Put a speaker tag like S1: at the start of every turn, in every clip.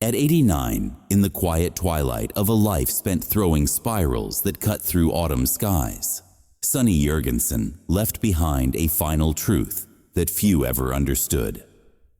S1: At 89, in the quiet twilight of a life spent throwing spirals that cut through autumn skies, Sonny Jurgensen left behind a final truth that few ever understood.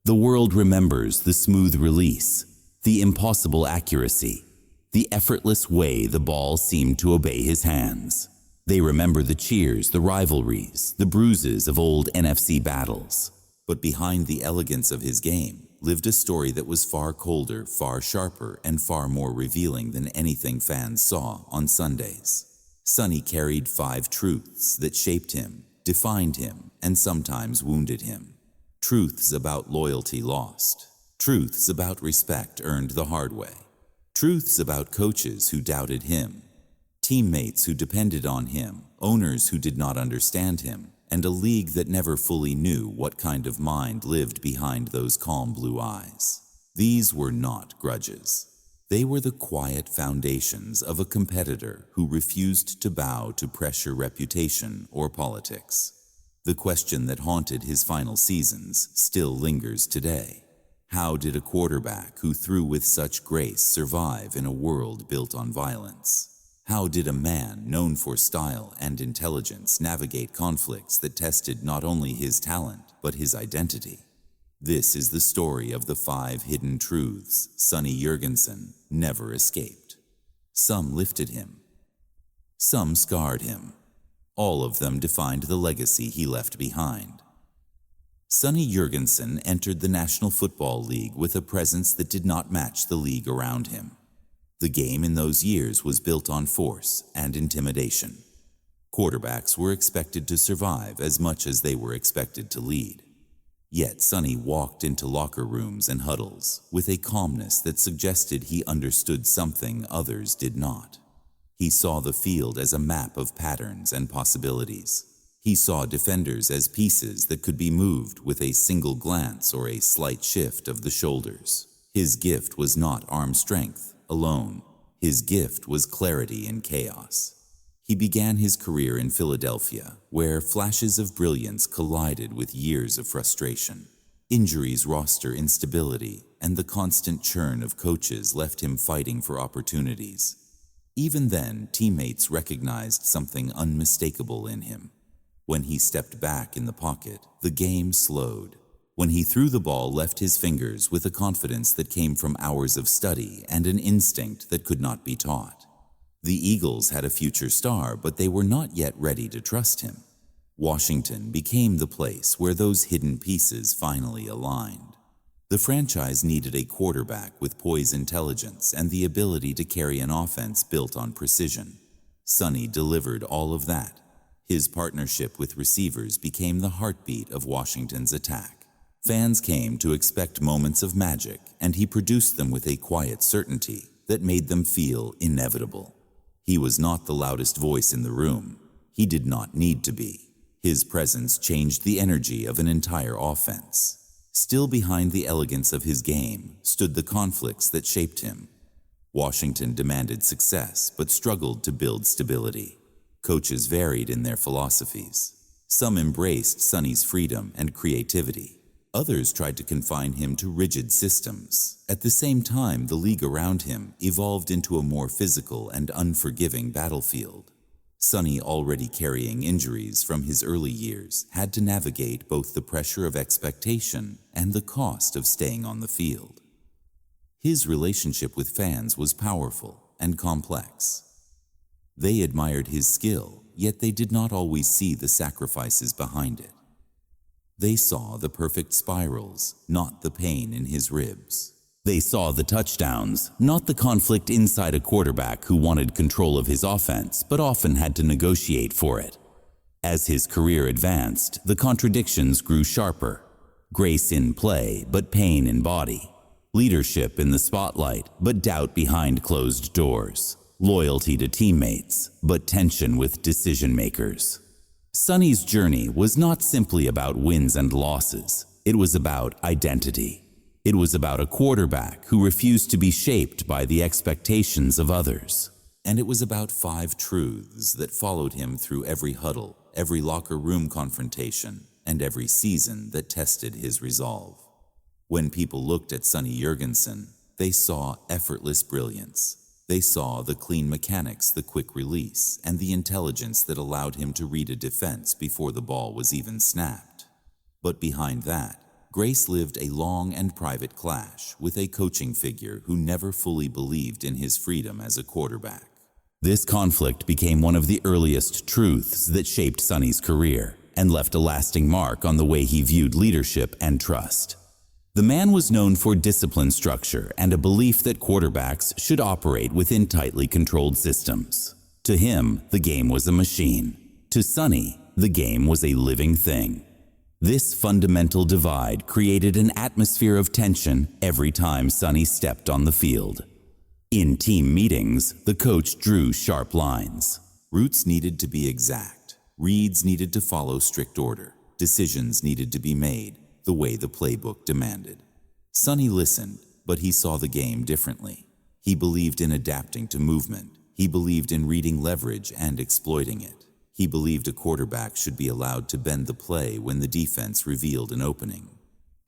S1: The world remembers the smooth release, the impossible accuracy, the effortless way the ball seemed to obey his hands. They remember the cheers, the rivalries, the bruises of old NFC battles. But behind the elegance of his game lived a story that was far colder, far sharper, and far more revealing than anything fans saw on Sundays. Sonny carried 5 truths that shaped him, defined him, and sometimes wounded him. Truths about loyalty lost. Truths about respect earned the hard way. Truths about coaches who doubted him. Teammates who depended on him, owners who did not understand him, and a league that never fully knew what kind of mind lived behind those calm blue eyes. These were not grudges. They were the quiet foundations of a competitor who refused to bow to pressure, reputation, or politics. The question that haunted his final seasons still lingers today. How did a quarterback who threw with such grace survive in a world built on violence? How did a man known for style and intelligence navigate conflicts that tested not only his talent, but his identity? This is the story of the 5 hidden truths Sonny Jurgensen never escaped. Some lifted him. Some scarred him. All of them defined the legacy he left behind. Sonny Jurgensen entered the National Football League with a presence that did not match the league around him. The game in those years was built on force and intimidation. Quarterbacks were expected to survive as much as they were expected to lead. Yet Sonny walked into locker rooms and huddles with a calmness that suggested he understood something others did not. He saw the field as a map of patterns and possibilities. He saw defenders as pieces that could be moved with a single glance or a slight shift of the shoulders. His gift was not arm strength alone. His gift was clarity in chaos. He began his career in Philadelphia, where flashes of brilliance collided with years of frustration. Injuries, roster instability, and the constant churn of coaches left him fighting for opportunities. Even then, teammates recognized something unmistakable in him. When he stepped back in the pocket, the game slowed. When he threw the ball, left his fingers with a confidence that came from hours of study and an instinct that could not be taught. The Eagles had a future star, but they were not yet ready to trust him. Washington became the place where those hidden pieces finally aligned. The franchise needed a quarterback with poise, intelligence, and the ability to carry an offense built on precision. Sonny delivered all of that. His partnership with receivers became the heartbeat of Washington's attack. Fans came to expect moments of magic, and he produced them with a quiet certainty that made them feel inevitable. He was not the loudest voice in the room. He did not need to be. His presence changed the energy of an entire offense. Still behind the elegance of his game stood the conflicts that shaped him. Washington demanded success, but struggled to build stability. Coaches varied in their philosophies. Some embraced Sonny's freedom and creativity. Others tried to confine him to rigid systems. At the same time, the league around him evolved into a more physical and unforgiving battlefield. Sonny, already carrying injuries from his early years, had to navigate both the pressure of expectation and the cost of staying on the field. His relationship with fans was powerful and complex. They admired his skill, yet they did not always see the sacrifices behind it. They saw the perfect spirals, not the pain in his ribs. They saw the touchdowns, not the conflict inside a quarterback who wanted control of his offense, but often had to negotiate for it. As his career advanced, the contradictions grew sharper. Grace in play, but pain in body. Leadership in the spotlight, but doubt behind closed doors. Loyalty to teammates, but tension with decision makers. Sonny's journey was not simply about wins and losses. It was about identity. It was about a quarterback who refused to be shaped by the expectations of others. And it was about 5 truths that followed him through every huddle, every locker room confrontation, and every season that tested his resolve. When people looked at Sonny Jurgensen, They saw effortless brilliance. They saw the clean mechanics, the quick release, and the intelligence that allowed him to read a defense before the ball was even snapped. But behind that, Grace lived a long and private clash with a coaching figure who never fully believed in his freedom as a quarterback. This conflict became one of the earliest truths that shaped Sonny's career and left a lasting mark on the way he viewed leadership and trust. The man was known for discipline, structure, and a belief that quarterbacks should operate within tightly controlled systems. To him, the game was a machine. To Sonny, the game was a living thing. This fundamental divide created an atmosphere of tension every time Sonny stepped on the field. In team meetings, the coach drew sharp lines. Routes needed to be exact. Reads needed to follow strict order. Decisions needed to be made the way the playbook demanded. Sonny listened, but he saw the game differently. He believed in adapting to movement. He believed in reading leverage and exploiting it. He believed a quarterback should be allowed to bend the play when the defense revealed an opening.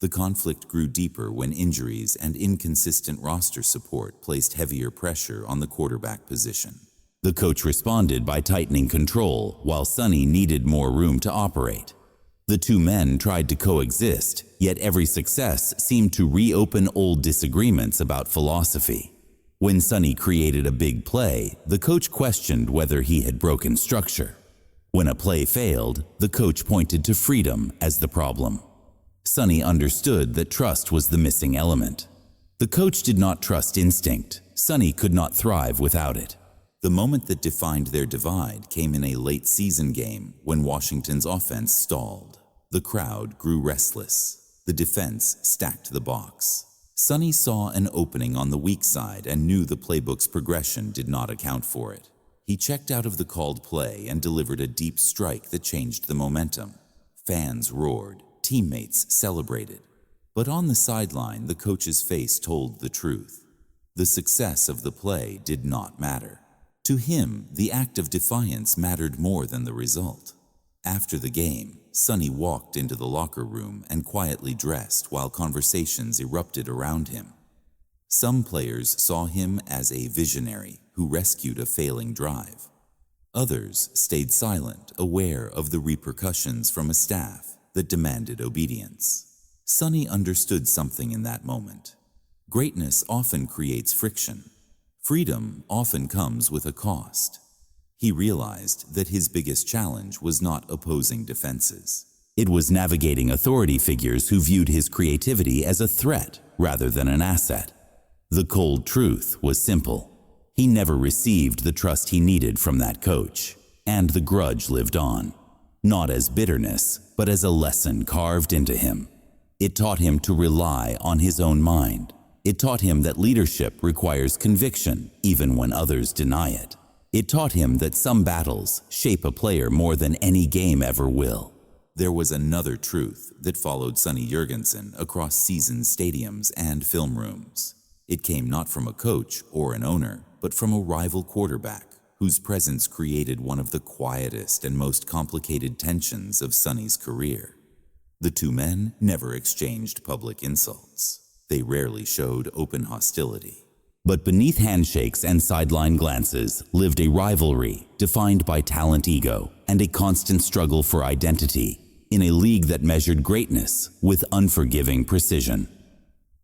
S1: The conflict grew deeper when injuries and inconsistent roster support placed heavier pressure on the quarterback position. The coach responded by tightening control, while Sonny needed more room to operate. The two men tried to coexist, yet every success seemed to reopen old disagreements about philosophy. When Sonny created a big play, the coach questioned whether he had broken structure. When a play failed, the coach pointed to freedom as the problem. Sonny understood that trust was the missing element. The coach did not trust instinct. Sonny could not thrive without it. The moment that defined their divide came in a late-season game when Washington's offense stalled. The crowd grew restless. The defense stacked the box. Sonny saw an opening on the weak side and knew the playbook's progression did not account for it. He checked out of the called play and delivered a deep strike that changed the momentum. Fans roared. Teammates celebrated. But on the sideline, the coach's face told the truth. The success of the play did not matter. To him, the act of defiance mattered more than the result. After the game, Sonny walked into the locker room and quietly dressed while conversations erupted around him. Some players saw him as a visionary who rescued a failing drive. Others stayed silent, aware of the repercussions from a staff that demanded obedience. Sonny understood something in that moment. Greatness often creates friction. Freedom often comes with a cost. He realized that his biggest challenge was not opposing defenses. It was navigating authority figures who viewed his creativity as a threat rather than an asset. The cold truth was simple. He never received the trust he needed from that coach, and the grudge lived on. Not as bitterness, but as a lesson carved into him. It taught him to rely on his own mind. It taught him that leadership requires conviction, even when others deny it. It taught him that some battles shape a player more than any game ever will. There was another truth that followed Sonny Jurgensen across seasoned stadiums and film rooms. It came not from a coach or an owner, but from a rival quarterback whose presence created one of the quietest and most complicated tensions of Sonny's career. The two men never exchanged public insults. They rarely showed open hostility. But beneath handshakes and sideline glances lived a rivalry defined by talent ego and a constant struggle for identity in a league that measured greatness with unforgiving precision.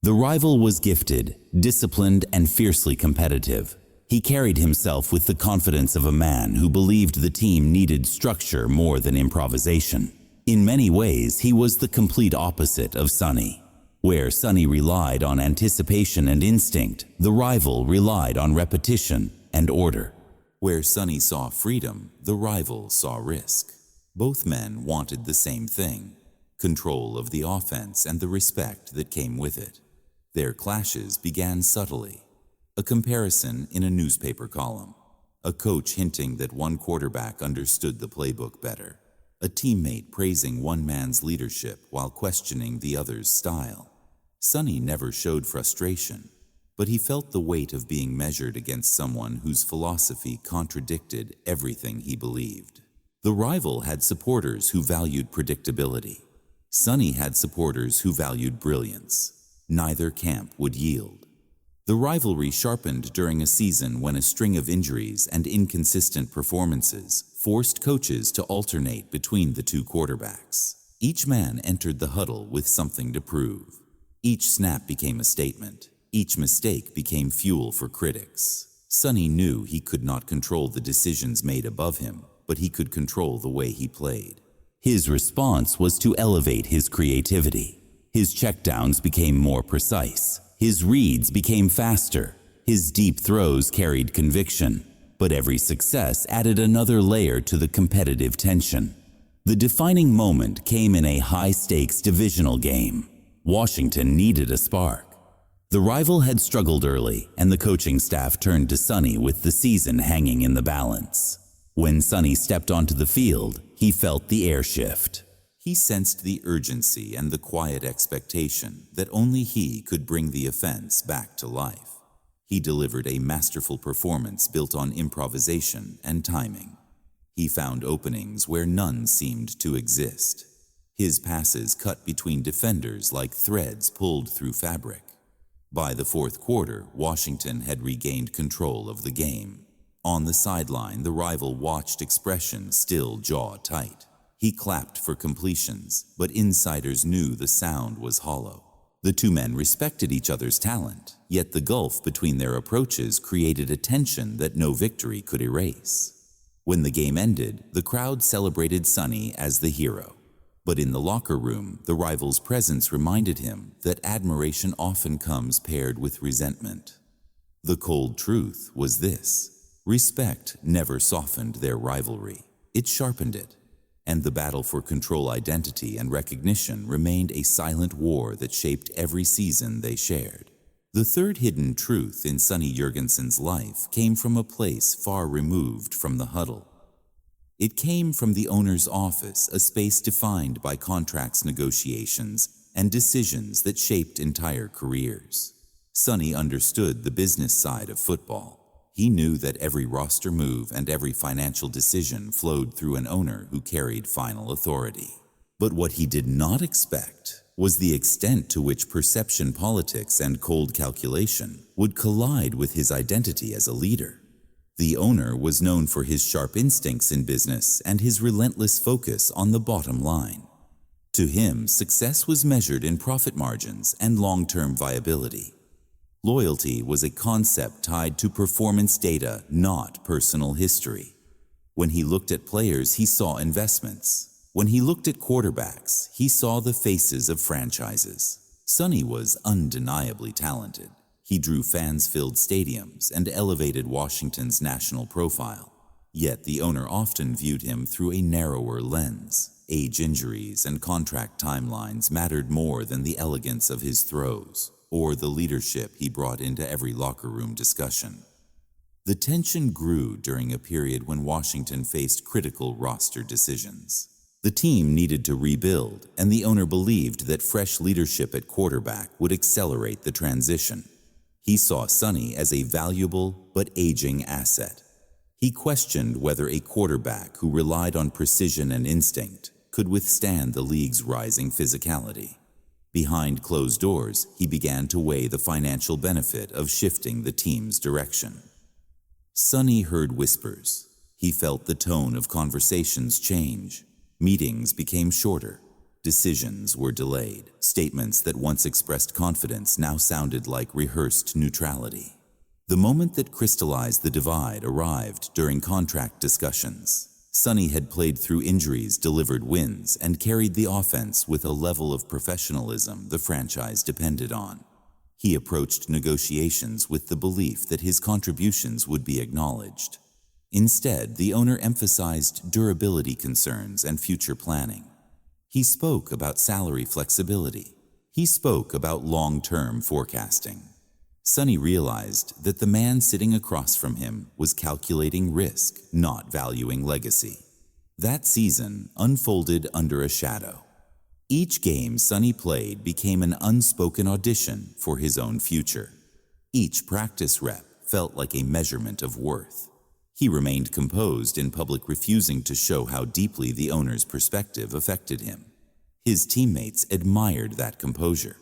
S1: The rival was gifted, disciplined, and fiercely competitive. He carried himself with the confidence of a man who believed the team needed structure more than improvisation. In many ways, he was the complete opposite of Sonny. Where Sonny relied on anticipation and instinct, the rival relied on repetition and order. Where Sonny saw freedom, the rival saw risk. Both men wanted the same thing: control of the offense and the respect that came with it. Their clashes began subtly. A comparison in a newspaper column. A coach hinting that one quarterback understood the playbook better. A teammate praising one man's leadership while questioning the other's style. Sonny never showed frustration, but he felt the weight of being measured against someone whose philosophy contradicted everything he believed. The rival had supporters who valued predictability. Sonny had supporters who valued brilliance. Neither camp would yield. The rivalry sharpened during a season when a string of injuries and inconsistent performances forced coaches to alternate between the two quarterbacks. Each man entered the huddle with something to prove. Each snap became a statement. Each mistake became fuel for critics. Sonny knew he could not control the decisions made above him, but he could control the way he played. His response was to elevate his creativity. His checkdowns became more precise. His reads became faster. His deep throws carried conviction. But every success added another layer to the competitive tension. The defining moment came in a high-stakes divisional game. Washington needed a spark. The rival had struggled early, and the coaching staff turned to Sonny with the season hanging in the balance. When Sonny stepped onto the field, he felt the air shift. He sensed the urgency and the quiet expectation that only he could bring the offense back to life. He delivered a masterful performance built on improvisation and timing. He found openings where none seemed to exist. His passes cut between defenders like threads pulled through fabric. By the fourth quarter, Washington had regained control of the game. On the sideline, the rival watched, expression still jaw tight. He clapped for completions, but insiders knew the sound was hollow. The two men respected each other's talent, yet the gulf between their approaches created a tension that no victory could erase. When the game ended, the crowd celebrated Sonny as the hero. But in the locker room, the rival's presence reminded him that admiration often comes paired with resentment. The cold truth was this: respect never softened their rivalry. It sharpened it. And the battle for control, identity, and recognition remained a silent war that shaped every season they shared. The third hidden truth in Sonny Jurgensen's life came from a place far removed from the huddle. It came from the owner's office, a space defined by contracts, negotiations, and decisions that shaped entire careers. Sonny understood the business side of football. He knew that every roster move and every financial decision flowed through an owner who carried final authority. But what he did not expect was the extent to which perception politics and cold calculation would collide with his identity as a leader. The owner was known for his sharp instincts in business and his relentless focus on the bottom line. To him, success was measured in profit margins and long-term viability. Loyalty was a concept tied to performance data, not personal history. When he looked at players, he saw investments. When he looked at quarterbacks, he saw the faces of franchises. Sonny was undeniably talented. He drew fans-filled stadiums and elevated Washington's national profile. Yet the owner often viewed him through a narrower lens. Age, injuries, and contract timelines mattered more than the elegance of his throws or the leadership he brought into every locker room discussion. The tension grew during a period when Washington faced critical roster decisions. The team needed to rebuild, and the owner believed that fresh leadership at quarterback would accelerate the transition. He saw Sonny as a valuable but aging asset. He questioned whether a quarterback who relied on precision and instinct could withstand the league's rising physicality. Behind closed doors, he began to weigh the financial benefit of shifting the team's direction. Sonny heard whispers. He felt the tone of conversations change. Meetings became shorter. Decisions were delayed. Statements that once expressed confidence now sounded like rehearsed neutrality. The moment that crystallized the divide arrived during contract discussions. Sonny had played through injuries, delivered wins, and carried the offense with a level of professionalism the franchise depended on. He approached negotiations with the belief that his contributions would be acknowledged. Instead, the owner emphasized durability concerns and future planning. He spoke about salary flexibility. He spoke about long-term forecasting. Sonny realized that the man sitting across from him was calculating risk, not valuing legacy. That season unfolded under a shadow. Each game Sonny played became an unspoken audition for his own future. Each practice rep felt like a measurement of worth. He remained composed in public, refusing to show how deeply the owner's perspective affected him. His teammates admired that composure.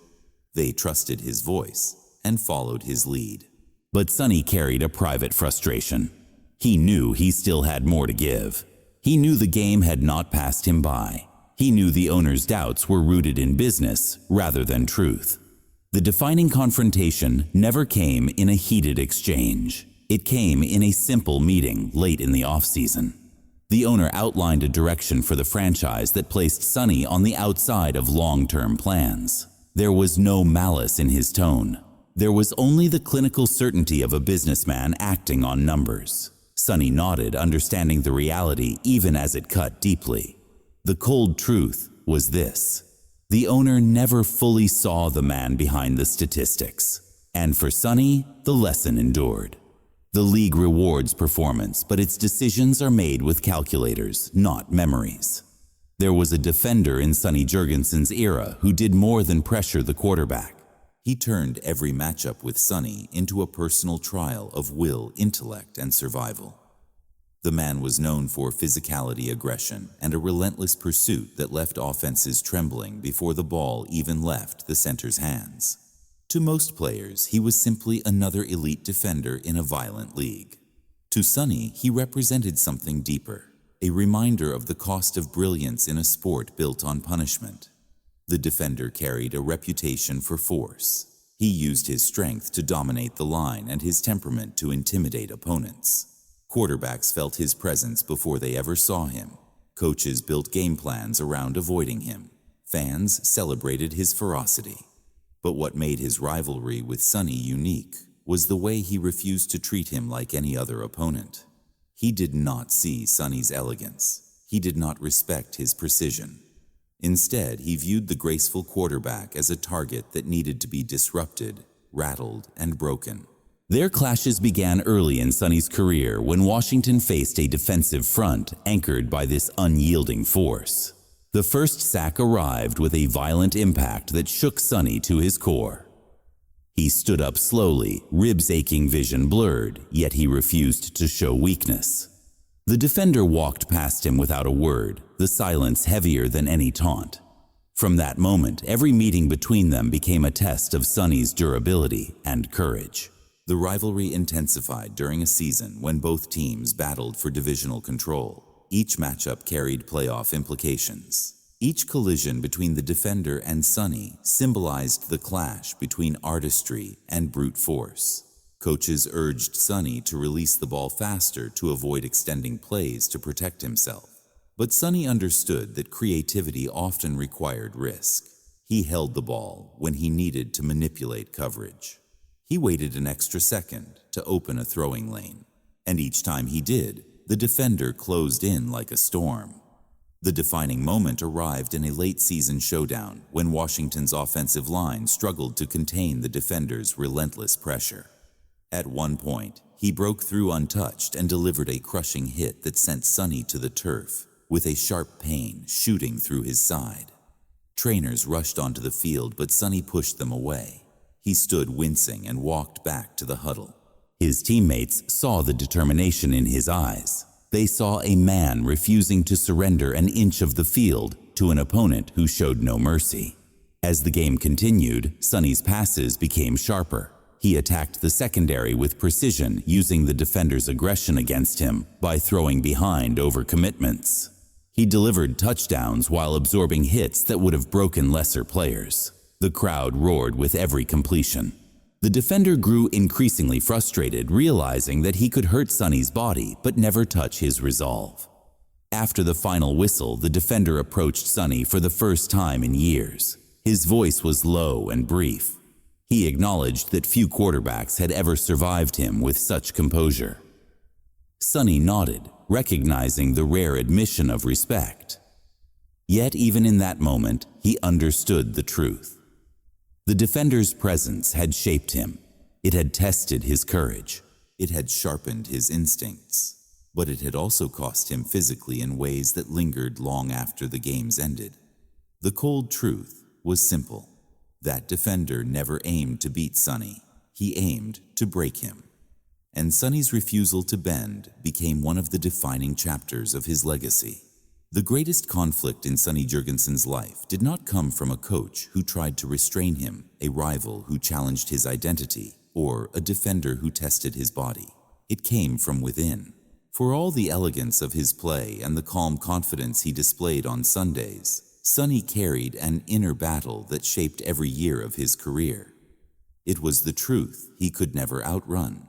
S1: They trusted his voice, and followed his lead. But Sonny carried a private frustration. He knew he still had more to give. He knew the game had not passed him by. He knew the owner's doubts were rooted in business rather than truth. The defining confrontation never came in a heated exchange. It came in a simple meeting late in the off-season. The owner outlined a direction for the franchise that placed Sonny on the outside of long-term plans. There was no malice in his tone. There was only the clinical certainty of a businessman acting on numbers. Sonny nodded, understanding the reality even as it cut deeply. The cold truth was this: the owner never fully saw the man behind the statistics. And for Sonny, the lesson endured. The league rewards performance, but its decisions are made with calculators, not memories. There was a defender in Sonny Jurgensen's era who did more than pressure the quarterback. He turned every matchup with Sonny into a personal trial of will, intellect, and survival. The man was known for physicality, aggression, and a relentless pursuit that left offenses trembling before the ball even left the center's hands. To most players, he was simply another elite defender in a violent league. To Sonny, he represented something deeper, a reminder of the cost of brilliance in a sport built on punishment. The defender carried a reputation for force. He used his strength to dominate the line and his temperament to intimidate opponents. Quarterbacks felt his presence before they ever saw him. Coaches built game plans around avoiding him. Fans celebrated his ferocity. But what made his rivalry with Sonny unique was the way he refused to treat him like any other opponent. He did not see Sonny's elegance. He did not respect his precision. Instead, he viewed the graceful quarterback as a target that needed to be disrupted, rattled, and broken. Their clashes began early in Sonny's career when Washington faced a defensive front anchored by this unyielding force. The first sack arrived with a violent impact that shook Sonny to his core. He stood up slowly, ribs aching, vision blurred, yet he refused to show weakness. The defender walked past him without a word, the silence heavier than any taunt. From that moment, every meeting between them became a test of Sonny's durability and courage. The rivalry intensified during a season when both teams battled for divisional control. Each matchup carried playoff implications. Each collision between the defender and Sonny symbolized the clash between artistry and brute force. Coaches urged Sonny to release the ball faster to avoid extending plays to protect himself. But Sonny understood that creativity often required risk. He held the ball when he needed to manipulate coverage. He waited an extra second to open a throwing lane, and each time he did, the defender closed in like a storm. The defining moment arrived in a late-season showdown when Washington's offensive line struggled to contain the defender's relentless pressure. At one point, he broke through untouched and delivered a crushing hit that sent Sonny to the turf, with a sharp pain shooting through his side. Trainers rushed onto the field, but Sonny pushed them away. He stood wincing and walked back to the huddle. His teammates saw the determination in his eyes. They saw a man refusing to surrender an inch of the field to an opponent who showed no mercy. As the game continued, Sonny's passes became sharper. He attacked the secondary with precision, using the defender's aggression against him by throwing behind overcommitments. He delivered touchdowns while absorbing hits that would have broken lesser players. The crowd roared with every completion. The defender grew increasingly frustrated, realizing that he could hurt Sonny's body but never touch his resolve. After the final whistle, the defender approached Sonny for the first time in years. His voice was low and brief. He acknowledged that few quarterbacks had ever survived him with such composure. Sonny nodded, recognizing the rare admission of respect. Yet even in that moment, he understood the truth. The defender's presence had shaped him. It had tested his courage. It had sharpened his instincts. But it had also cost him physically in ways that lingered long after the games ended. The cold truth was simple. That defender never aimed to beat Sonny. He aimed to break him. And Sonny's refusal to bend became one of the defining chapters of his legacy. The greatest conflict in Sonny Jurgensen's life did not come from a coach who tried to restrain him, a rival who challenged his identity, or a defender who tested his body. It came from within. For all the elegance of his play and the calm confidence he displayed on Sundays, Sonny carried an inner battle that shaped every year of his career. It was the truth he could never outrun.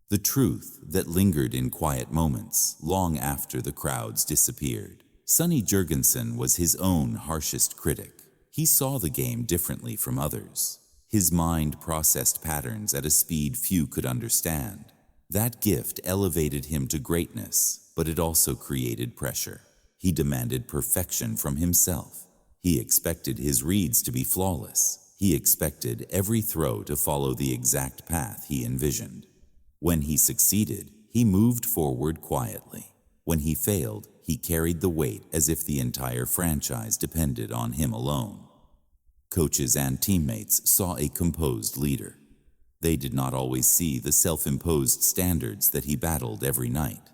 S1: The truth that lingered in quiet moments long after the crowds disappeared. Sonny Jurgensen was his own harshest critic. He saw the game differently from others. His mind processed patterns at a speed few could understand. That gift elevated him to greatness, but it also created pressure. He demanded perfection from himself. He expected his reads to be flawless. He expected every throw to follow the exact path he envisioned. When he succeeded, he moved forward quietly. When he failed, he carried the weight as if the entire franchise depended on him alone. Coaches and teammates saw a composed leader. They did not always see the self-imposed standards that he battled every night.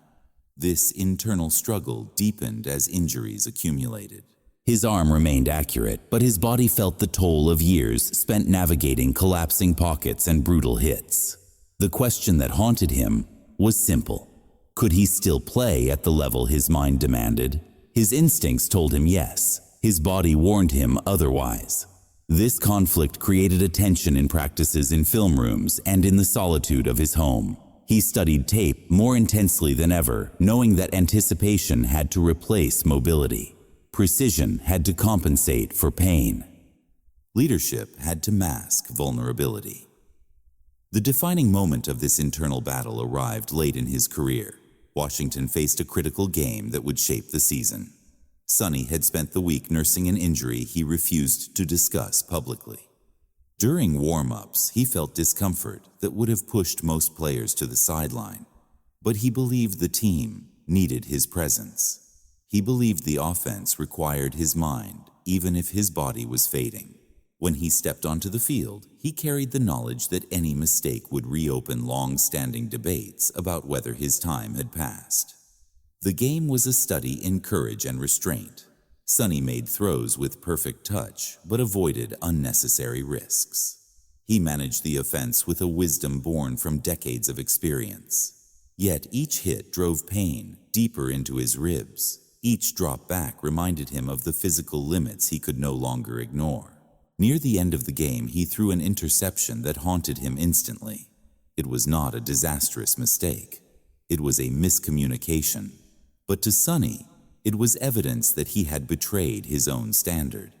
S1: This internal struggle deepened as injuries accumulated. His arm remained accurate, but his body felt the toll of years spent navigating collapsing pockets and brutal hits. The question that haunted him was simple. Could he still play at the level his mind demanded? His instincts told him yes. His body warned him otherwise. This conflict created a tension in practices in film rooms and in the solitude of his home. He studied tape more intensely than ever, knowing that anticipation had to replace mobility. Precision had to compensate for pain. Leadership had to mask vulnerability. The defining moment of this internal battle arrived late in his career. Washington faced a critical game that would shape the season. Sonny had spent the week nursing an injury he refused to discuss publicly. During warm-ups, he felt discomfort that would have pushed most players to the sideline. But he believed the team needed his presence. He believed the offense required his mind, even if his body was fading. When he stepped onto the field, he carried the knowledge that any mistake would reopen long-standing debates about whether his time had passed. The game was a study in courage and restraint. Sonny made throws with perfect touch, but avoided unnecessary risks. He managed the offense with a wisdom born from decades of experience. Yet each hit drove pain deeper into his ribs. Each drop back reminded him of the physical limits he could no longer ignore. Near the end of the game, he threw an interception that haunted him instantly. It was not a disastrous mistake. It was a miscommunication. But to Sonny, it was evidence that he had betrayed his own standard.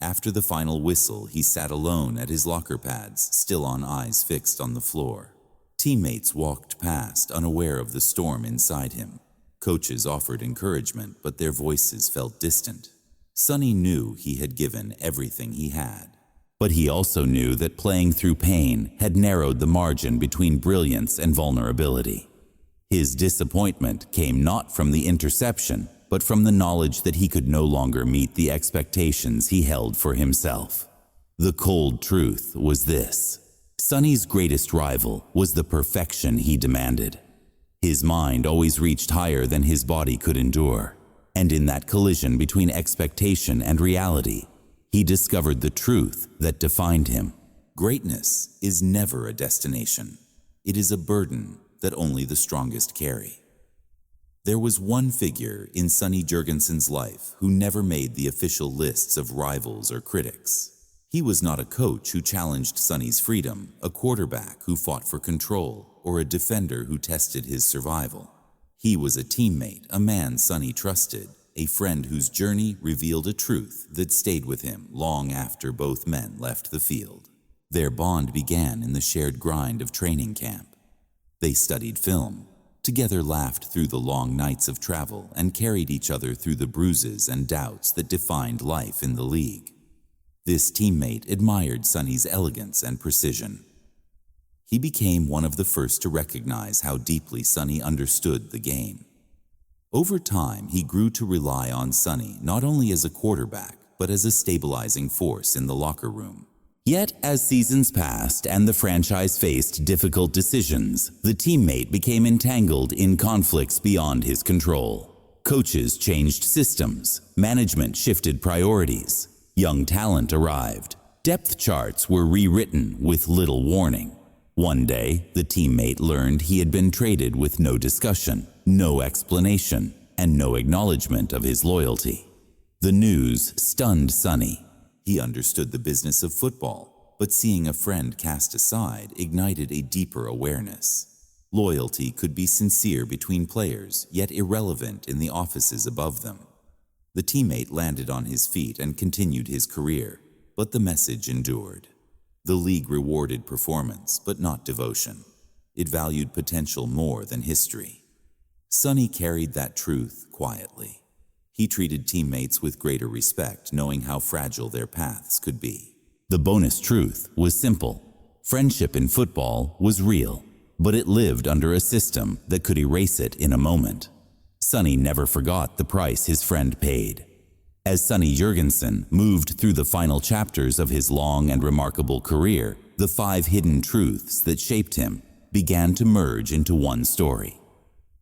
S1: After the final whistle, he sat alone at his locker pads, still on eyes fixed on the floor. Teammates walked past, unaware of the storm inside him. Coaches offered encouragement, but their voices felt distant. Sonny knew he had given everything he had. But he also knew that playing through pain had narrowed the margin between brilliance and vulnerability. His disappointment came not from the interception, but from the knowledge that he could no longer meet the expectations he held for himself. The cold truth was this: Sonny's greatest rival was the perfection he demanded. His mind always reached higher than his body could endure. And in that collision between expectation and reality, he discovered the truth that defined him. Greatness is never a destination. It is a burden that only the strongest carry. There was one figure in Sonny Jurgensen's life who never made the official lists of rivals or critics. He was not a coach who challenged Sonny's freedom, a quarterback who fought for control, or a defender who tested his survival. He was a teammate, a man Sonny trusted, a friend whose journey revealed a truth that stayed with him long after both men left the field. Their bond began in the shared grind of training camp. They studied film, together laughed through the long nights of travel, and carried each other through the bruises and doubts that defined life in the league. This teammate admired Sonny's elegance and precision. He became one of the first to recognize how deeply Sonny understood the game. Over time, he grew to rely on Sonny not only as a quarterback, but as a stabilizing force in the locker room. Yet, as seasons passed and the franchise faced difficult decisions, the teammate became entangled in conflicts beyond his control. Coaches changed systems, management shifted priorities, young talent arrived. Depth charts were rewritten with little warning. One day, the teammate learned he had been traded with no discussion, no explanation, and no acknowledgement of his loyalty. The news stunned Sonny. He understood the business of football, but seeing a friend cast aside ignited a deeper awareness. Loyalty could be sincere between players, yet irrelevant in the offices above them. The teammate landed on his feet and continued his career, but the message endured. The league rewarded performance, but not devotion. It valued potential more than history. Sonny carried that truth quietly. He treated teammates with greater respect, knowing how fragile their paths could be. The bonus truth was simple. Friendship in football was real, but it lived under a system that could erase it in a moment. Sonny never forgot the price his friend paid. As Sonny Jurgensen moved through the final chapters of his long and remarkable career, the 5 hidden truths that shaped him began to merge into one story.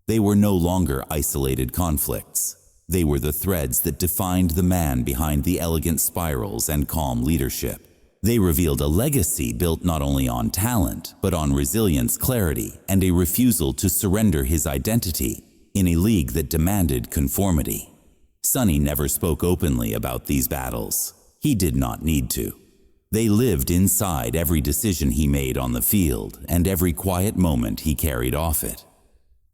S1: They were no longer isolated conflicts. They were the threads that defined the man behind the elegant spirals and calm leadership. They revealed a legacy built not only on talent, but on resilience, clarity, and a refusal to surrender his identity in a league that demanded conformity. Sonny never spoke openly about these battles. He did not need to. They lived inside every decision he made on the field and every quiet moment he carried off it.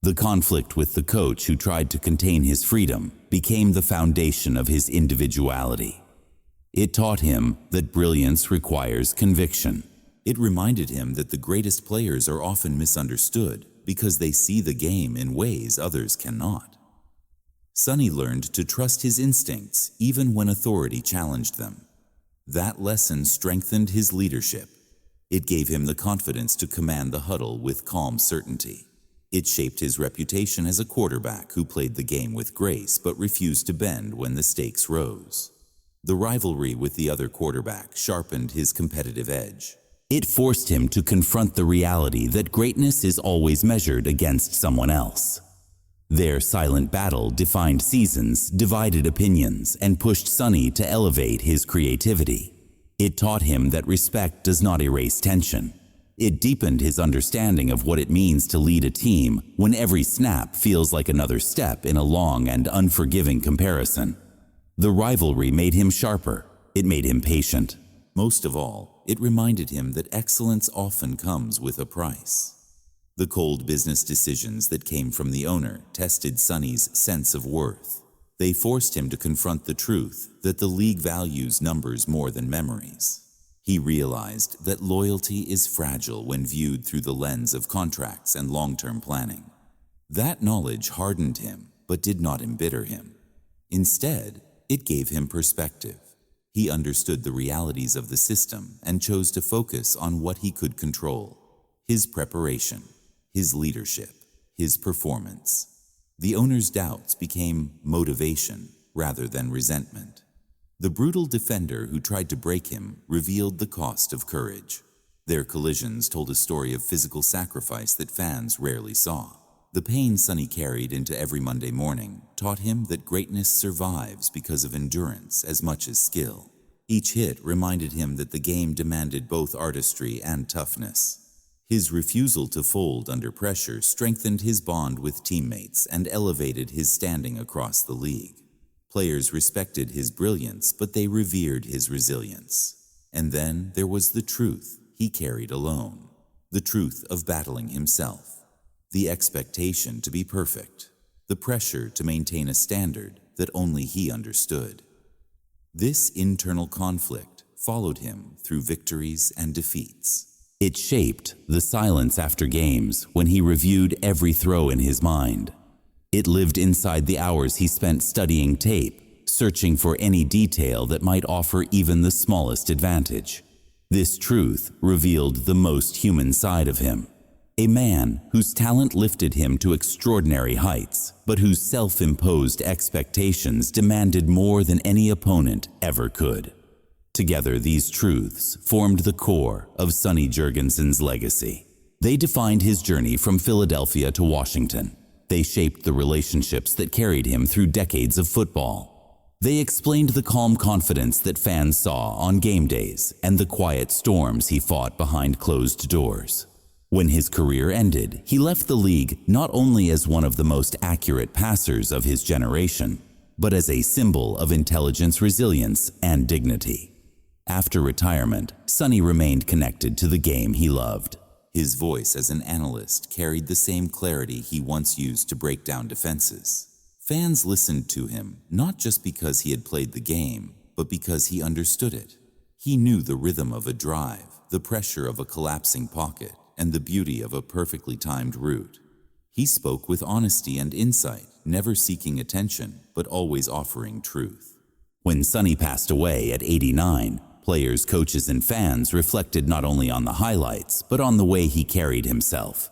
S1: The conflict with the coach who tried to contain his freedom became the foundation of his individuality. It taught him that brilliance requires conviction. It reminded him that the greatest players are often misunderstood because they see the game in ways others cannot. Sonny learned to trust his instincts even when authority challenged them. That lesson strengthened his leadership. It gave him the confidence to command the huddle with calm certainty. It shaped his reputation as a quarterback who played the game with grace but refused to bend when the stakes rose. The rivalry with the other quarterback sharpened his competitive edge. It forced him to confront the reality that greatness is always measured against someone else. Their silent battle defined seasons, divided opinions, and pushed Sonny to elevate his creativity. It taught him that respect does not erase tension. It deepened his understanding of what it means to lead a team when every snap feels like another step in a long and unforgiving comparison. The rivalry made him sharper. It made him patient. Most of all, it reminded him that excellence often comes with a price. The cold business decisions that came from the owner tested Sonny's sense of worth. They forced him to confront the truth that the league values numbers more than memories. He realized that loyalty is fragile when viewed through the lens of contracts and long-term planning. That knowledge hardened him, but did not embitter him. Instead, it gave him perspective. He understood the realities of the system and chose to focus on what he could control: his preparation, his leadership, his performance. The owner's doubts became motivation rather than resentment. The brutal defender who tried to break him revealed the cost of courage. Their collisions told a story of physical sacrifice that fans rarely saw. The pain Sonny carried into every Monday morning taught him that greatness survives because of endurance as much as skill. Each hit reminded him that the game demanded both artistry and toughness. His refusal to fold under pressure strengthened his bond with teammates and elevated his standing across the league. Players respected his brilliance, but they revered his resilience. And then there was the truth he carried alone, the truth of battling himself. The expectation to be perfect, the pressure to maintain a standard that only he understood. This internal conflict followed him through victories and defeats. It shaped the silence after games when he reviewed every throw in his mind. It lived inside the hours he spent studying tape, searching for any detail that might offer even the smallest advantage. This truth revealed the most human side of him. A man whose talent lifted him to extraordinary heights, but whose self-imposed expectations demanded more than any opponent ever could. Together, these truths formed the core of Sonny Jurgensen's legacy. They defined his journey from Philadelphia to Washington, They shaped the relationships that carried him through decades of football. They explained the calm confidence that fans saw on game days and the quiet storms he fought behind closed doors. When his career ended, he left the league not only as one of the most accurate passers of his generation, but as a symbol of intelligence, resilience, and dignity. After retirement, Sonny remained connected to the game he loved. His voice as an analyst carried the same clarity he once used to break down defenses. Fans listened to him not just because he had played the game, but because he understood it. He knew the rhythm of a drive, the pressure of a collapsing pocket, and the beauty of a perfectly timed route. He spoke with honesty and insight, never seeking attention, but always offering truth. When Sonny passed away at 89, players, coaches, and fans reflected not only on the highlights, but on the way he carried himself.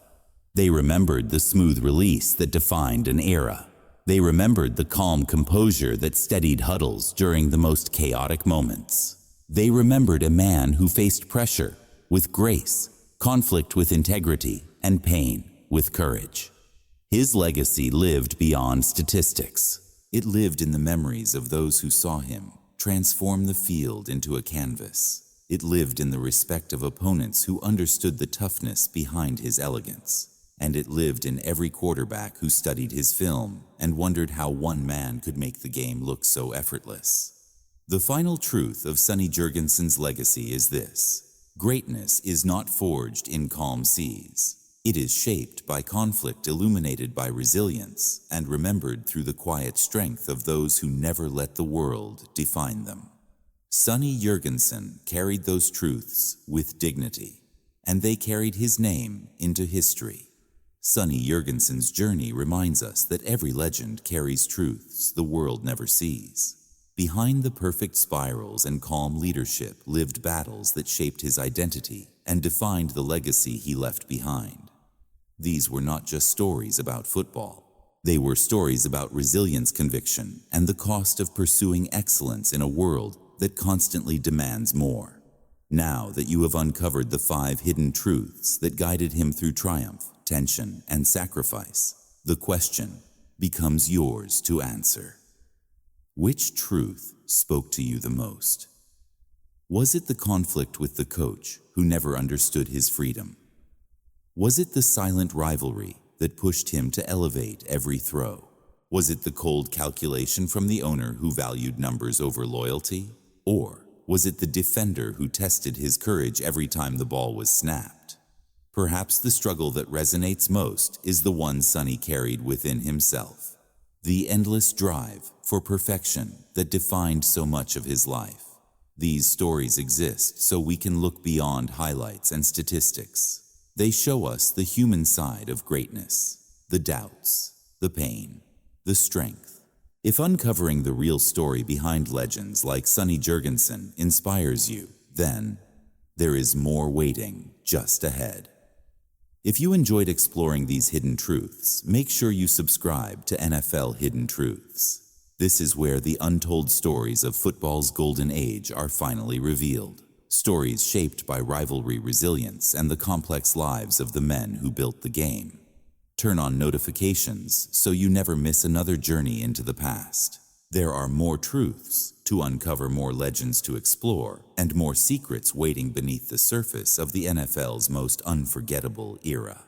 S1: They remembered the smooth release that defined an era. They remembered the calm composure that steadied huddles during the most chaotic moments. They remembered a man who faced pressure with grace, conflict with integrity, and pain with courage. His legacy lived beyond statistics. It lived in the memories of those who saw him transform the field into a canvas. It lived in the respect of opponents who understood the toughness behind his elegance. And it lived in every quarterback who studied his film and wondered how one man could make the game look so effortless. The final truth of Sonny Jurgensen's legacy is this: greatness is not forged in calm seas. It is shaped by conflict, illuminated by resilience, and remembered through the quiet strength of those who never let the world define them. Sonny Jurgensen carried those truths with dignity, and they carried his name into history. Sonny Jurgensen's journey reminds us that every legend carries truths the world never sees. Behind the perfect spirals and calm leadership lived battles that shaped his identity and defined the legacy he left behind. These were not just stories about football. They were stories about resilience, conviction, and the cost of pursuing excellence in a world that constantly demands more. Now that you have uncovered the 5 hidden truths that guided him through triumph, tension, and sacrifice, the question becomes yours to answer. Which truth spoke to you the most? Was it the conflict with the coach who never understood his freedom? Was it the silent rivalry that pushed him to elevate every throw? Was it the cold calculation from the owner who valued numbers over loyalty? Or was it the defender who tested his courage every time the ball was snapped? Perhaps the struggle that resonates most is the one Sonny carried within himself. The endless drive for perfection that defined so much of his life. These stories exist so we can look beyond highlights and statistics. They show us the human side of greatness, the doubts, the pain, the strength. If uncovering the real story behind legends like Sonny Jurgensen inspires you, then there is more waiting just ahead. If you enjoyed exploring these hidden truths, make sure you subscribe to NFL Hidden Truths. This is where the untold stories of football's golden age are finally revealed. Stories shaped by rivalry, resilience, and the complex lives of the men who built the game. Turn on notifications so you never miss another journey into the past. There are more truths to uncover, more legends to explore, and more secrets waiting beneath the surface of the NFL's most unforgettable era.